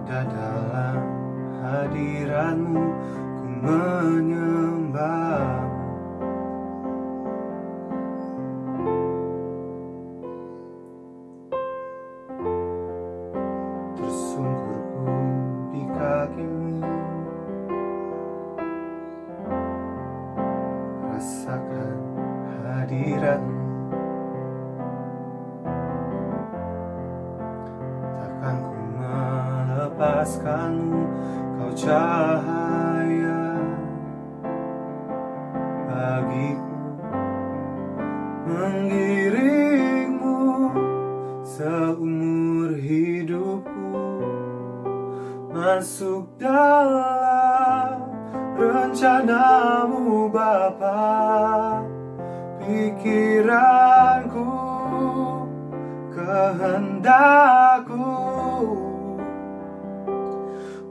Ada dalam hadirat-Mu ku menyembah. Tersungkur ku di kaki-Mu, rasakan hadirat-Mu. Takkan ku melepaskan-Mu, Kau cahaya bagiku. Mengiring-Mu seumur hidupku, masuk dalam rencana-Mu Bapa. Pikiranku, kehendakku,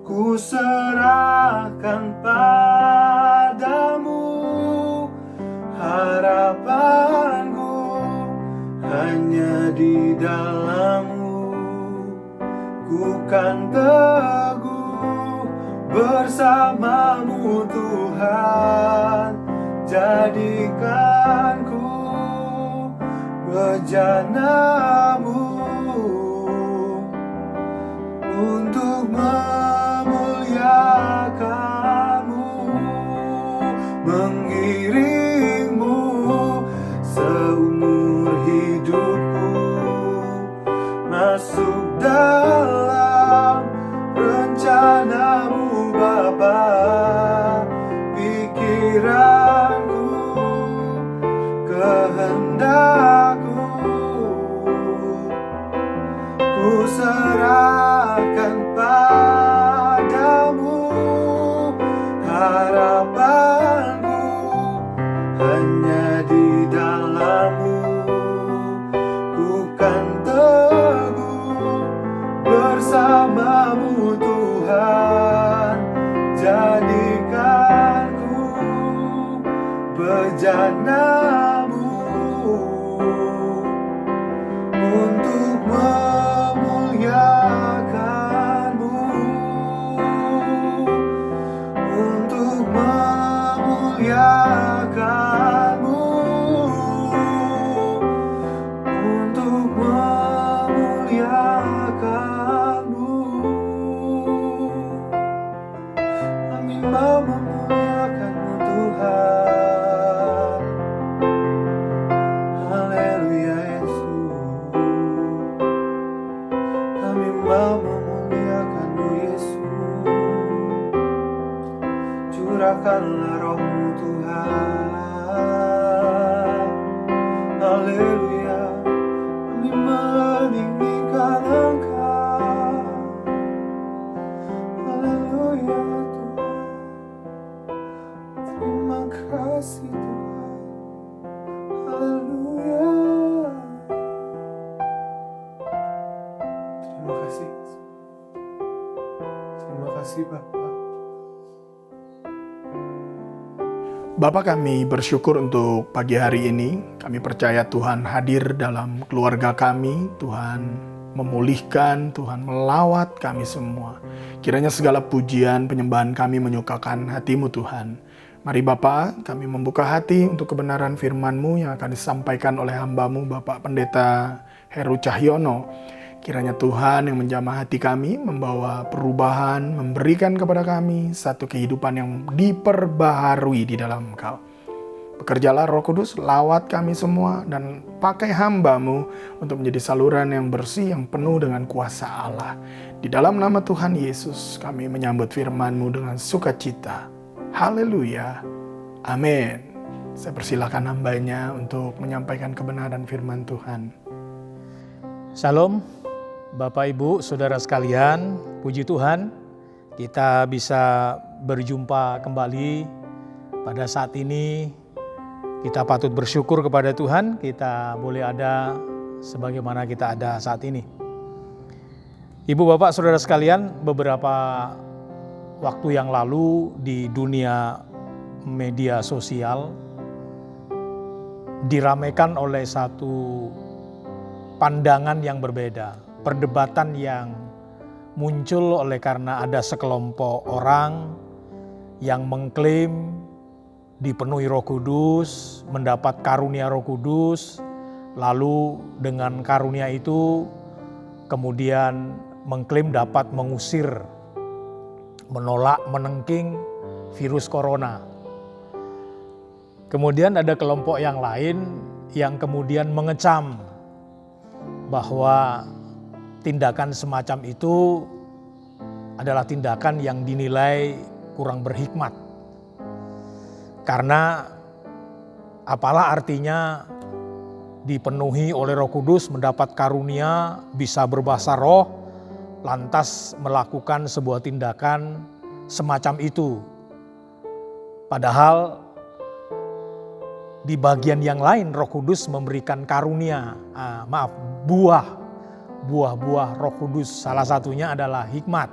ku serahkan padamu. Harapanku hanya di dalam-Mu. Ku kan teguh bersama-Mu Tuhan. Jadikanku bejana-Mu untuk memuliakan-Mu. Mengiring-Mu seumur hidupku, masuk dalam rencana-Mu Bapa. Pikiranku, kehendakku, ku serahkan padamu. Harapanku hanya di dalam-Mu. Ku kan teguh bersama-Mu Tuhan. Jadikanku bejana-Mu untuk memuliakan-Mu. Untuk memuliakan-Mu. Untuk memuliakan-Mu. Kami mau memuliakan-Mu Tuhan. Haleluya Yesus. Kami mau memuliakan-Mu Yesus. Curahkanlah Roh-Mu Tuhan. Haleluya. Kami meninggikan Engkau. Haleluya Tuhan. Terima kasih Tuhan. Haleluya. Terima kasih. Terima kasih Bapa. Bapa, kami bersyukur untuk pagi hari ini. Kami percaya Tuhan hadir dalam keluarga kami. Tuhan memulihkan, Tuhan melawat kami semua. Kiranya segala pujian, penyembahan kami menyukakan hati-Mu Tuhan. Mari Bapa, kami membuka hati untuk kebenaran firman-Mu yang akan disampaikan oleh hamba-Mu Bapak Pendeta Heru Cahyono. Kiranya Tuhan yang menjamah hati kami, membawa perubahan, memberikan kepada kami satu kehidupan yang diperbaharui di dalam Engkau. Bekerjalah Roh Kudus, lawat kami semua, dan pakai hamba-Mu untuk menjadi saluran yang bersih, yang penuh dengan kuasa Allah. Di dalam nama Tuhan Yesus, kami menyambut firman-Mu dengan sukacita. Haleluya. Amin. Saya persilakan hambanya untuk menyampaikan kebenaran firman Tuhan. Shalom, Bapak Ibu, Saudara sekalian, puji Tuhan kita bisa berjumpa kembali pada saat ini. Kita patut bersyukur kepada Tuhan, kita boleh ada sebagaimana kita ada saat ini. Ibu, Bapak, Saudara sekalian, beberapa waktu yang lalu di dunia media sosial diramaikan oleh satu pandangan yang berbeda, perdebatan yang muncul oleh karena ada sekelompok orang yang mengklaim dipenuhi Roh Kudus, mendapat karunia Roh Kudus, lalu dengan karunia itu kemudian mengklaim dapat mengusir, menolak, menengking virus corona. Kemudian ada kelompok yang lain yang kemudian mengecam bahwa tindakan semacam itu adalah tindakan yang dinilai kurang berhikmat. Karena apalah artinya dipenuhi oleh Roh Kudus, mendapat karunia, bisa berbahasa roh, lantas melakukan sebuah tindakan semacam itu. Padahal di bagian yang lain Roh Kudus memberikan karunia, buah-buah Roh Kudus, salah satunya adalah hikmat.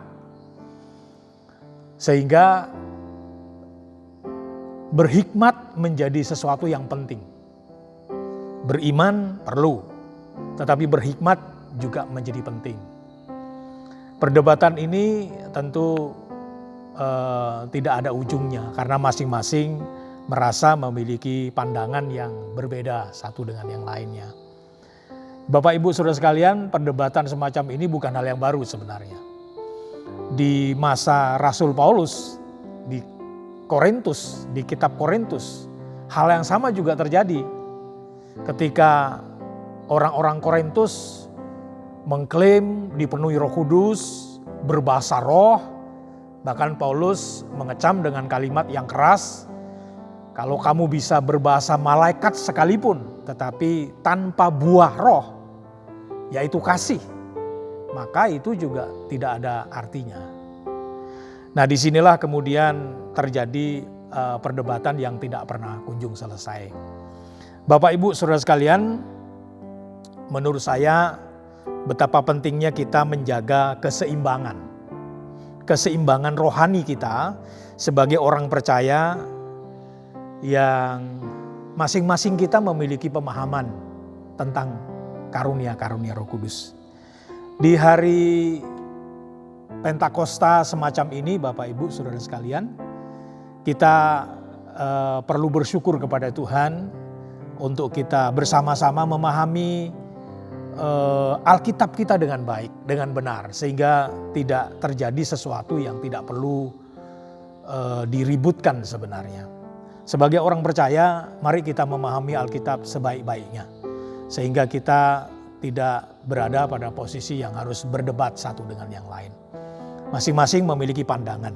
Sehingga berhikmat menjadi sesuatu yang penting. Beriman perlu, tetapi berhikmat juga menjadi penting. Perdebatan ini tentu tidak ada ujungnya karena masing-masing merasa memiliki pandangan yang berbeda satu dengan yang lainnya. Bapak Ibu Saudara sekalian, perdebatan semacam ini bukan hal yang baru sebenarnya. Di masa Rasul Paulus di Korintus, di kitab Korintus, hal yang sama juga terjadi. Ketika orang-orang Korintus mengklaim dipenuhi Roh Kudus, berbahasa roh, bahkan Paulus mengecam dengan kalimat yang keras, kalau kamu bisa berbahasa malaikat sekalipun, tetapi tanpa buah roh, yaitu kasih, maka itu juga tidak ada artinya. Nah, disinilah kemudian terjadi perdebatan yang tidak pernah kunjung selesai. Bapak Ibu Saudara sekalian, menurut saya betapa pentingnya kita menjaga keseimbangan. Keseimbangan rohani kita sebagai orang percaya yang masing-masing kita memiliki pemahaman tentang karunia-karunia Roh Kudus. Di hari Pentakosta semacam ini Bapak Ibu Saudara sekalian, kita perlu bersyukur kepada Tuhan untuk kita bersama-sama memahami Alkitab kita dengan baik, dengan benar, sehingga tidak terjadi sesuatu yang tidak perlu diributkan sebenarnya. Sebagai orang percaya, mari kita memahami Alkitab sebaik-baiknya, sehingga kita tidak berada pada posisi yang harus berdebat satu dengan yang lain. Masing-masing memiliki pandangan,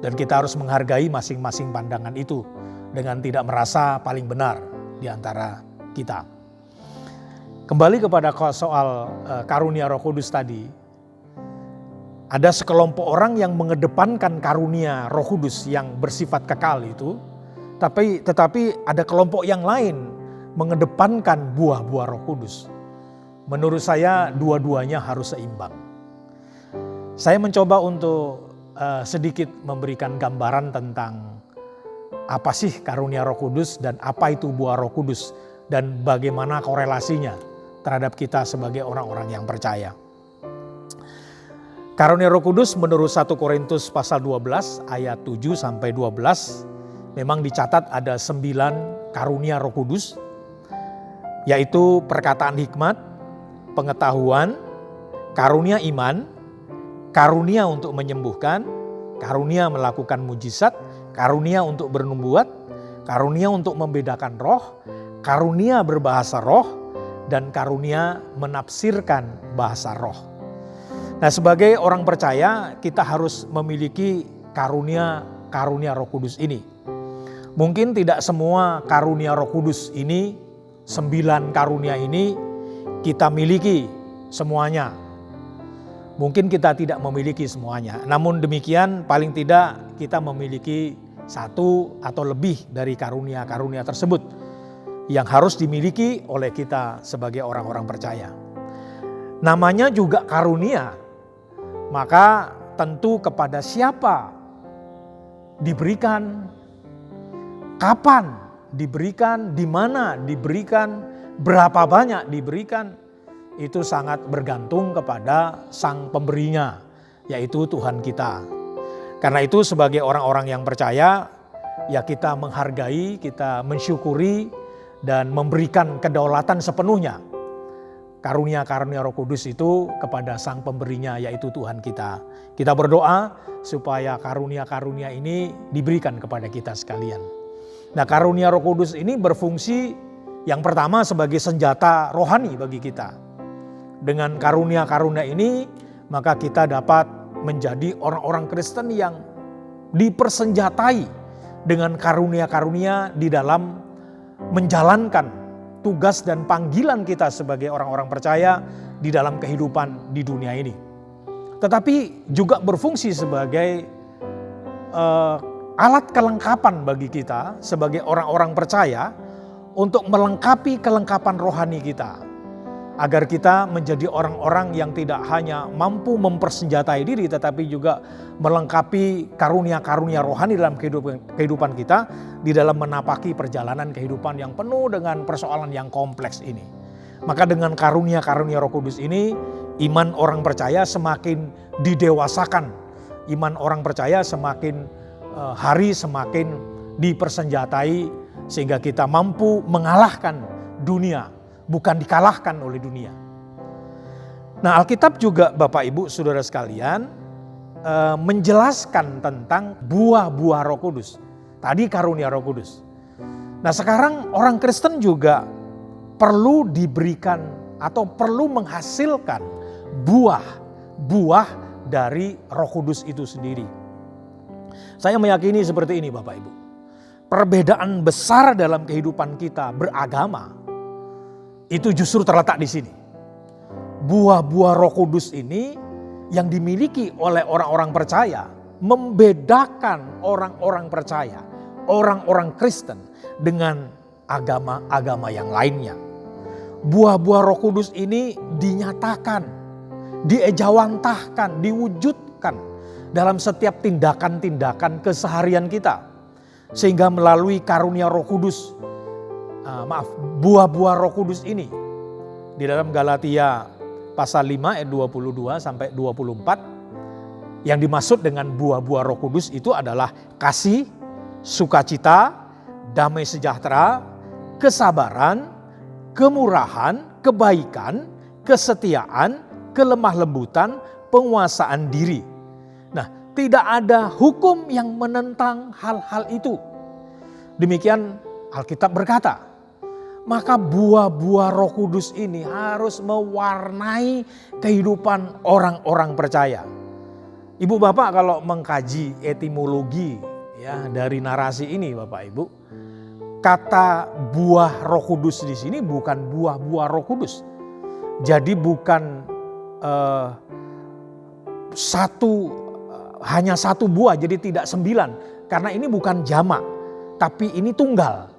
dan kita harus menghargai masing-masing pandangan itu dengan tidak merasa paling benar di antara kita. Kembali kepada soal karunia Roh Kudus tadi, ada sekelompok orang yang mengedepankan karunia Roh Kudus yang bersifat kekal itu, tetapi ada kelompok yang lain mengedepankan buah-buah Roh Kudus. Menurut saya dua-duanya harus seimbang. Saya mencoba untuk sedikit memberikan gambaran tentang apa sih karunia Roh Kudus dan apa itu buah Roh Kudus dan bagaimana korelasinya terhadap kita sebagai orang-orang yang percaya. Karunia Roh Kudus menurut 1 Korintus pasal 12 ayat 7 sampai 12 memang dicatat ada 9 karunia Roh Kudus, yaitu perkataan hikmat, pengetahuan, karunia iman, karunia untuk menyembuhkan, karunia melakukan mujizat, karunia untuk bernubuat, karunia untuk membedakan roh, karunia berbahasa roh, dan karunia menafsirkan bahasa roh. Nah, sebagai orang percaya kita harus memiliki karunia Roh Kudus ini. Mungkin tidak semua karunia Roh Kudus ini, 9 karunia ini kita miliki semuanya. Mungkin kita tidak memiliki semuanya. Namun demikian paling tidak kita memiliki satu atau lebih dari karunia-karunia tersebut yang harus dimiliki oleh kita sebagai orang-orang percaya. Namanya juga karunia, maka tentu kepada siapa diberikan, kapan diberikan, di mana diberikan, berapa banyak diberikan, itu sangat bergantung kepada sang pemberinya, yaitu Tuhan kita. Karena itu sebagai orang-orang yang percaya, ya kita menghargai, kita mensyukuri, dan memberikan kedaulatan sepenuhnya karunia-karunia Roh Kudus itu kepada Sang Pemberinya, yaitu Tuhan kita. Kita berdoa supaya karunia-karunia ini diberikan kepada kita sekalian. Nah, karunia Roh Kudus ini berfungsi yang pertama sebagai senjata rohani bagi kita. Dengan karunia-karunia ini, maka kita dapat menjadi orang-orang Kristen yang dipersenjatai dengan karunia-karunia di dalam menjalankan tugas dan panggilan kita sebagai orang-orang percaya di dalam kehidupan di dunia ini. Tetapi juga berfungsi sebagai alat kelengkapan bagi kita sebagai orang-orang percaya untuk melengkapi kelengkapan rohani kita. Agar kita menjadi orang-orang yang tidak hanya mampu mempersenjatai diri, tetapi juga melengkapi karunia-karunia rohani dalam kehidupan kita di dalam menapaki perjalanan kehidupan yang penuh dengan persoalan yang kompleks ini. Maka dengan karunia-karunia Roh Kudus ini, iman orang percaya semakin didewasakan. Iman orang percaya semakin hari semakin dipersenjatai sehingga kita mampu mengalahkan dunia, bukan dikalahkan oleh dunia. Nah, Alkitab juga Bapak Ibu Saudara sekalian menjelaskan tentang buah-buah Roh Kudus. Tadi karunia Roh Kudus. Nah, sekarang orang Kristen juga perlu diberikan atau perlu menghasilkan buah dari Roh Kudus itu sendiri. Saya meyakini seperti ini Bapak Ibu. Perbedaan besar dalam kehidupan kita beragama itu justru terletak di sini. Buah-buah Roh Kudus ini yang dimiliki oleh orang-orang percaya membedakan orang-orang percaya, orang-orang Kristen dengan agama-agama yang lainnya. Buah-buah Roh Kudus ini dinyatakan, diejawantahkan, diwujudkan dalam setiap tindakan-tindakan keseharian kita. Sehingga melalui karunia Roh Kudus, buah-buah Roh Kudus ini di dalam Galatia pasal 5 ayat 22 sampai 24 yang dimaksud dengan buah-buah Roh Kudus itu adalah kasih, sukacita, damai sejahtera, kesabaran, kemurahan, kebaikan, kesetiaan, kelemah lembutan, penguasaan diri. Nah, tidak ada hukum yang menentang hal-hal itu. Demikian Alkitab berkata. Maka buah-buah Roh Kudus ini harus mewarnai kehidupan orang-orang percaya. Ibu Bapak kalau mengkaji etimologi ya dari narasi ini Bapak Ibu, kata buah Roh Kudus di sini bukan buah-buah Roh Kudus. Jadi bukan hanya satu buah, jadi tidak 9. Karena ini bukan jamak, tapi ini tunggal.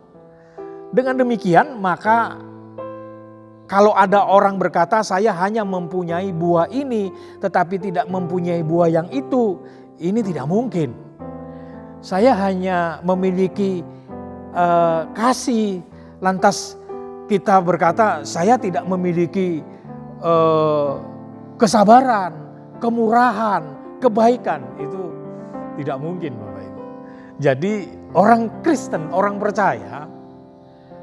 Dengan demikian maka kalau ada orang berkata saya hanya mempunyai buah ini tetapi tidak mempunyai buah yang itu, ini tidak mungkin. Saya hanya memiliki kasih, lantas kita berkata saya tidak memiliki kesabaran, kemurahan, kebaikan, itu tidak mungkin Bapak Ibu. Jadi orang Kristen, orang percaya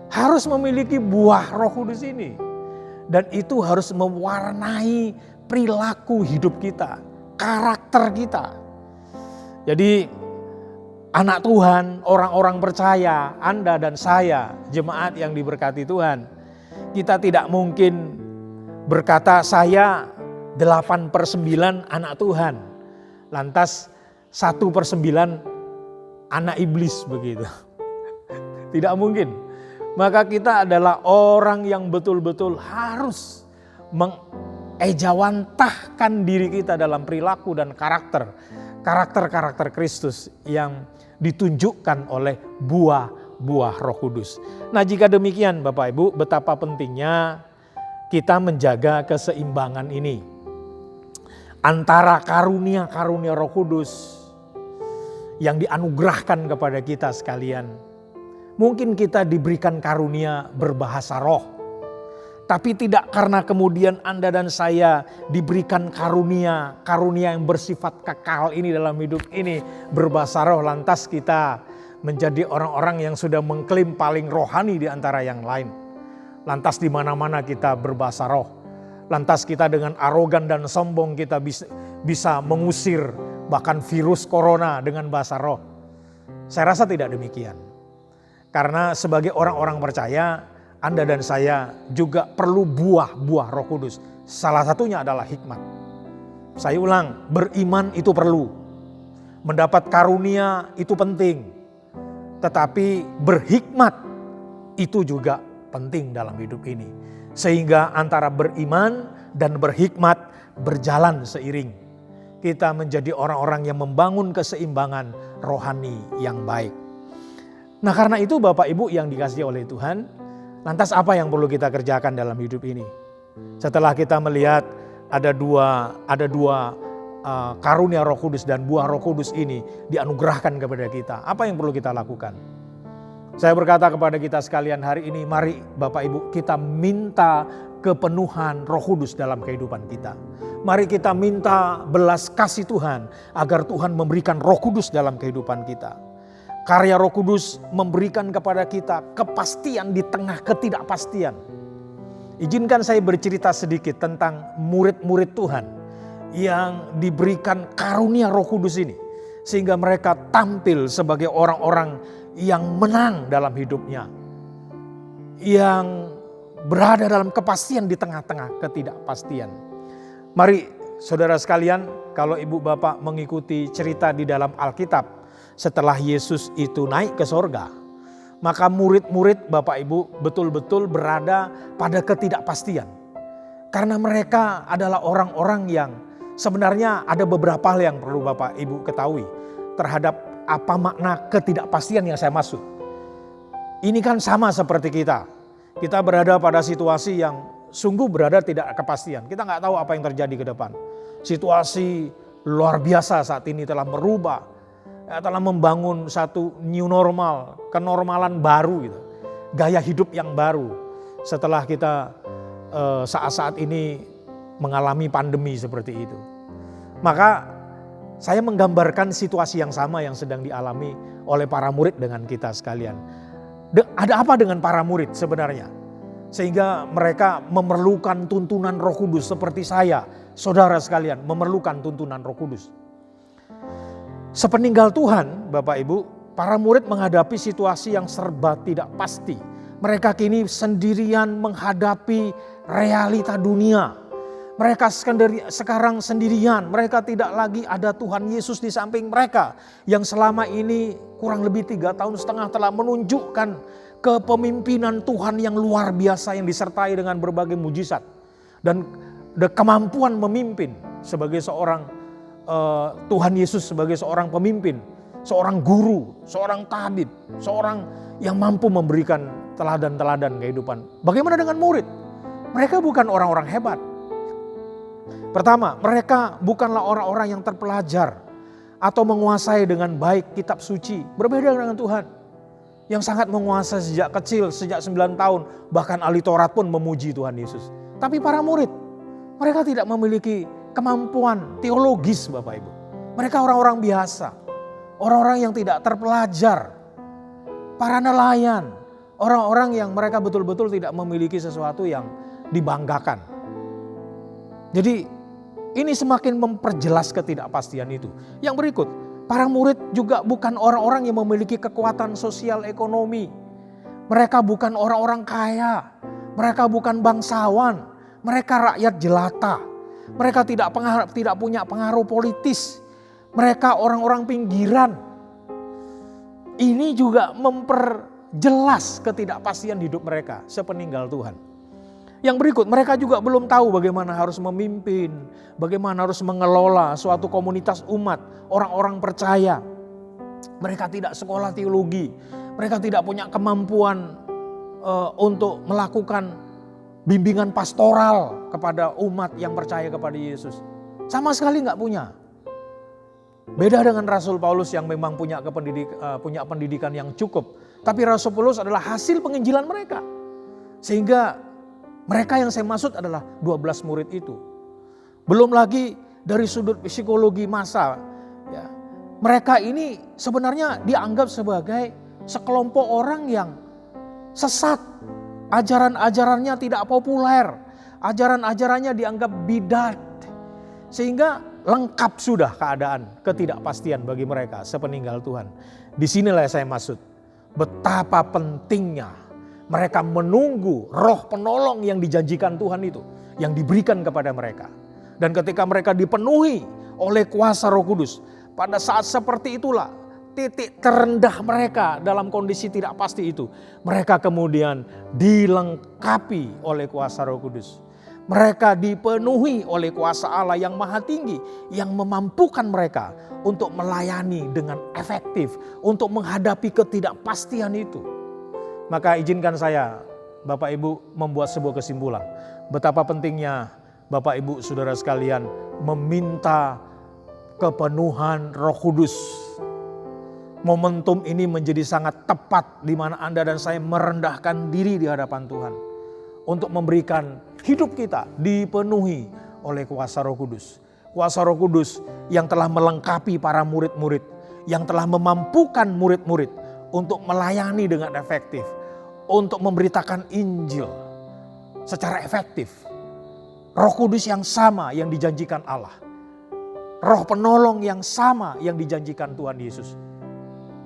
harus memiliki buah Roh Kudus ini. Dan itu harus mewarnai perilaku hidup kita, karakter kita. Jadi anak Tuhan, orang-orang percaya, Anda dan saya, jemaat yang diberkati Tuhan. Kita tidak mungkin berkata saya 8/9 anak Tuhan. Lantas 1/9 anak iblis begitu. Tidak mungkin. Maka kita adalah orang yang betul-betul harus mengejawantahkan diri kita dalam perilaku dan karakter Kristus yang ditunjukkan oleh buah-buah Roh Kudus. Nah, jika demikian Bapak Ibu, betapa pentingnya kita menjaga keseimbangan ini antara karunia-karunia Roh Kudus yang dianugerahkan kepada kita sekalian. Mungkin kita diberikan karunia berbahasa roh. Tapi tidak karena kemudian Anda dan saya diberikan karunia yang bersifat kekal ini dalam hidup ini berbahasa roh, lantas kita menjadi orang-orang yang sudah mengklaim paling rohani di antara yang lain. Lantas di mana-mana kita berbahasa roh. Lantas kita dengan arogan dan sombong kita bisa mengusir bahkan virus corona dengan bahasa roh. Saya rasa tidak demikian. Karena sebagai orang-orang percaya, Anda dan saya juga perlu buah Roh Kudus. Salah satunya adalah hikmat. Saya ulang, beriman itu perlu. Mendapat karunia itu penting. Tetapi berhikmat itu juga penting dalam hidup ini. Sehingga antara beriman dan berhikmat berjalan seiring. Kita menjadi orang-orang yang membangun keseimbangan rohani yang baik. Nah, karena itu Bapak Ibu yang dikasihi oleh Tuhan, lantas apa yang perlu kita kerjakan dalam hidup ini? Setelah kita melihat ada dua karunia Roh Kudus dan buah Roh Kudus ini dianugerahkan kepada kita, apa yang perlu kita lakukan? Saya berkata kepada kita sekalian hari ini, mari Bapak Ibu kita minta kepenuhan Roh Kudus dalam kehidupan kita. Mari kita minta belas kasih Tuhan agar Tuhan memberikan Roh Kudus dalam kehidupan kita. Karya Roh Kudus memberikan kepada kita kepastian di tengah ketidakpastian. Izinkan saya bercerita sedikit tentang murid-murid Tuhan yang diberikan karunia Roh Kudus ini. Sehingga mereka tampil sebagai orang-orang yang menang dalam hidupnya. Yang berada dalam kepastian di tengah-tengah ketidakpastian. Mari saudara sekalian, kalau ibu bapak mengikuti cerita di dalam Alkitab, setelah Yesus itu naik ke sorga, maka murid-murid Bapak Ibu betul-betul berada pada ketidakpastian. Karena mereka adalah orang-orang yang sebenarnya ada beberapa hal yang perlu Bapak Ibu ketahui terhadap apa makna ketidakpastian yang saya maksud. Ini kan sama seperti kita. Kita berada pada situasi yang sungguh berada tidak kepastian. Kita nggak tahu apa yang terjadi ke depan. Situasi luar biasa saat ini telah merubah, telah membangun satu new normal, kenormalan baru gitu. Gaya hidup yang baru setelah kita saat-saat ini mengalami pandemi seperti itu. Maka saya menggambarkan situasi yang sama yang sedang dialami oleh para murid dengan kita sekalian. Ada apa dengan para murid sebenarnya? Sehingga mereka memerlukan tuntunan Roh Kudus seperti saya, saudara sekalian, memerlukan tuntunan Roh Kudus. Sepeninggal Tuhan, Bapak Ibu, para murid menghadapi situasi yang serba tidak pasti. Mereka kini sendirian menghadapi realita dunia. Mereka sekarang sendirian, mereka tidak lagi ada Tuhan Yesus di samping mereka. Yang selama ini kurang lebih 3,5 tahun telah menunjukkan kepemimpinan Tuhan yang luar biasa yang disertai dengan berbagai mujizat. Dan kemampuan memimpin sebagai seorang Tuhan Yesus sebagai seorang pemimpin, seorang guru, seorang tabib, seorang yang mampu memberikan teladan-teladan kehidupan. Bagaimana dengan murid? Mereka bukan orang-orang hebat. Pertama, mereka bukanlah orang-orang yang terpelajar atau menguasai dengan baik kitab suci. Berbeda dengan Tuhan yang sangat menguasai sejak kecil, sejak 9 tahun. Bahkan ahli Taurat pun memuji Tuhan Yesus. Tapi para murid, mereka tidak memiliki kemampuan teologis Bapak Ibu. Mereka orang-orang biasa. Orang-orang yang tidak terpelajar. Para nelayan. Orang-orang yang mereka betul-betul tidak memiliki sesuatu yang dibanggakan. Jadi ini semakin memperjelas ketidakpastian itu. Yang berikut, para murid juga bukan orang-orang yang memiliki kekuatan sosial ekonomi. Mereka bukan orang-orang kaya. Mereka bukan bangsawan. Mereka rakyat jelata. Mereka tidak punya pengaruh politis. Mereka orang-orang pinggiran. Ini juga memperjelas ketidakpastian hidup mereka sepeninggal Tuhan. Yang berikut, mereka juga belum tahu bagaimana harus memimpin, bagaimana harus mengelola suatu komunitas umat, orang-orang percaya. Mereka tidak sekolah teologi, mereka tidak punya kemampuan untuk melakukan bimbingan pastoral kepada umat yang percaya kepada Yesus. Sama sekali nggak punya. Beda dengan Rasul Paulus yang memang punya pendidikan yang cukup. Tapi Rasul Paulus adalah hasil penginjilan mereka. Sehingga Mereka yang saya maksud adalah 12 murid itu. Belum lagi dari sudut psikologi massa, ya, mereka ini sebenarnya dianggap sebagai sekelompok orang yang sesat. Ajaran-ajarannya tidak populer. Ajaran-ajarannya dianggap bidat. Sehingga lengkap sudah keadaan ketidakpastian bagi mereka sepeninggal Tuhan. Disinilah saya maksud. Betapa pentingnya mereka menunggu roh penolong yang dijanjikan Tuhan itu. Yang diberikan kepada mereka. Dan ketika mereka dipenuhi oleh kuasa Roh Kudus. Pada saat seperti itulah titik terendah mereka dalam kondisi tidak pasti itu. Mereka kemudian dilengkapi oleh kuasa Roh Kudus. Mereka dipenuhi oleh kuasa Allah yang maha tinggi. Yang memampukan mereka untuk melayani dengan efektif. Untuk menghadapi ketidakpastian itu. Maka izinkan saya Bapak Ibu membuat sebuah kesimpulan. Betapa pentingnya Bapak Ibu Saudara sekalian meminta kepenuhan Roh Kudus. Momentum ini menjadi sangat tepat di mana Anda dan saya merendahkan diri di hadapan Tuhan. Untuk memberikan hidup kita dipenuhi oleh kuasa Roh Kudus. Kuasa Roh Kudus yang telah melengkapi para murid-murid. Yang telah memampukan murid-murid untuk melayani dengan efektif. Untuk memberitakan Injil secara efektif. Roh Kudus yang sama yang dijanjikan Allah. Roh penolong yang sama yang dijanjikan Tuhan Yesus.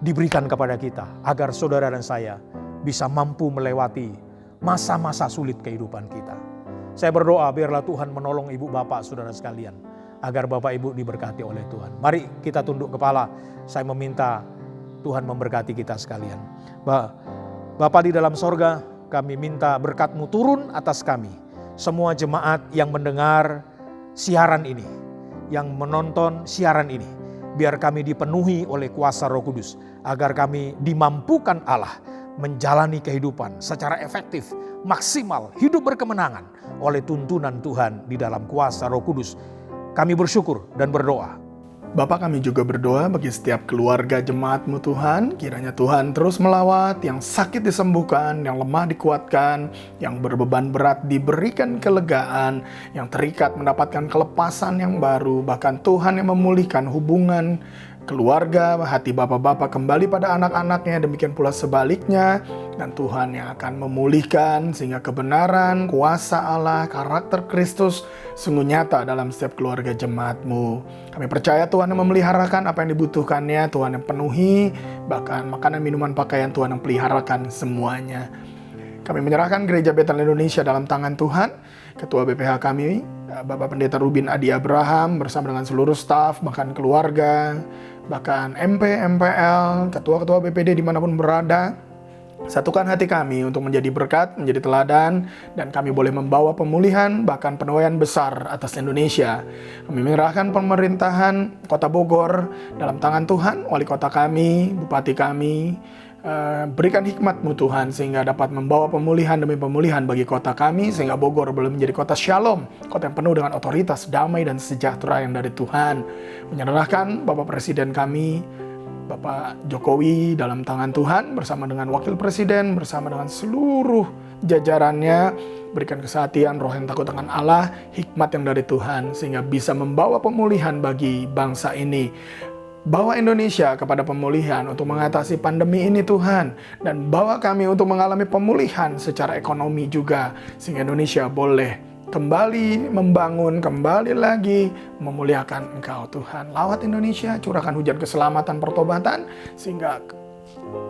Diberikan kepada kita agar saudara dan saya bisa mampu melewati masa-masa sulit kehidupan kita. Saya berdoa biarlah Tuhan menolong ibu bapak saudara sekalian. Agar bapak ibu diberkati oleh Tuhan. Mari kita tunduk kepala. Saya meminta Tuhan memberkati kita sekalian. Bapa di dalam sorga, kami minta berkat-Mu turun atas kami. Semua jemaat yang mendengar siaran ini, yang menonton siaran ini, biar kami dipenuhi oleh kuasa Roh Kudus, agar kami dimampukan Allah menjalani kehidupan secara efektif, maksimal, hidup berkemenangan oleh tuntunan Tuhan di dalam kuasa Roh Kudus. Kami bersyukur dan berdoa. Bapak, kami juga berdoa bagi setiap keluarga jemaat-Mu Tuhan. Kiranya Tuhan terus melawat, yang sakit disembuhkan, yang lemah dikuatkan, yang berbeban berat diberikan kelegaan, yang terikat mendapatkan kelepasan yang baru. Bahkan Tuhan yang memulihkan hubungan keluarga, hati bapak-bapak kembali pada anak-anaknya, demikian pula sebaliknya. Dan Tuhan yang akan memulihkan sehingga kebenaran, kuasa Allah, karakter Kristus sungguh nyata dalam setiap keluarga jemaat-Mu. Kami percaya Tuhan yang memeliharakan apa yang dibutuhkannya, Tuhan yang penuhi, bahkan makanan, minuman, pakaian Tuhan yang peliharakan semuanya. Kami menyerahkan Gereja Betel Indonesia dalam tangan Tuhan. Ketua BPH kami, Bapak Pendeta Rubin Adi Abraham bersama dengan seluruh staf, bahkan keluarga, bahkan MP, MPL, ketua-ketua BPD dimanapun berada. Satukan hati kami untuk menjadi berkat, menjadi teladan, dan kami boleh membawa pemulihan, bahkan penuaian besar atas Indonesia. Kami menyerahkan pemerintahan Kota Bogor dalam tangan Tuhan, wali kota kami, bupati kami. Berikan hikmat-Mu Tuhan sehingga dapat membawa pemulihan demi pemulihan bagi kota kami, sehingga Bogor boleh menjadi kota shalom, kota yang penuh dengan otoritas, damai dan sejahtera yang dari Tuhan. Menyerahkan Bapak Presiden kami, Bapak Jokowi dalam tangan Tuhan bersama dengan Wakil Presiden, bersama dengan seluruh jajarannya. Berikan kesehatan, roh yang takut akan Allah, hikmat yang dari Tuhan sehingga bisa membawa pemulihan bagi bangsa ini. Bawa Indonesia kepada pemulihan untuk mengatasi pandemi ini Tuhan. Dan bawa kami untuk mengalami pemulihan secara ekonomi juga. Sehingga Indonesia boleh kembali membangun, kembali lagi memuliakan Engkau Tuhan. Lawat Indonesia, curahkan hujan keselamatan, pertobatan. Sehingga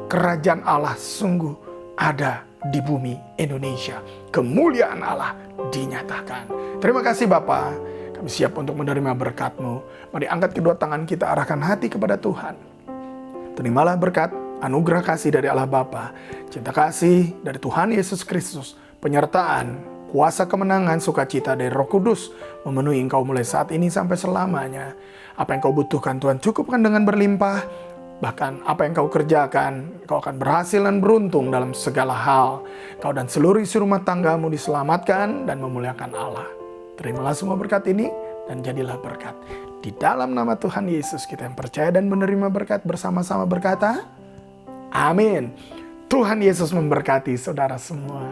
kerajaan Allah sungguh ada di bumi Indonesia. Kemuliaan Allah dinyatakan. Terima kasih Bapak. Kami siap untuk menerima berkat-Mu. Mari angkat kedua tangan kita, arahkan hati kepada Tuhan. Terimalah berkat, anugerah kasih dari Allah Bapa, cinta kasih dari Tuhan Yesus Kristus, penyertaan, kuasa kemenangan, sukacita dari Roh Kudus, memenuhi engkau mulai saat ini sampai selamanya. Apa yang kau butuhkan Tuhan cukupkan dengan berlimpah. Bahkan apa yang kau kerjakan, kau akan berhasil dan beruntung dalam segala hal. Kau dan seluruh isi rumah tanggamu diselamatkan dan memuliakan Allah. Terimalah semua berkat ini dan jadilah berkat. Di dalam nama Tuhan Yesus kita yang percaya dan menerima berkat bersama-sama berkata, amin. Tuhan Yesus memberkati saudara semua.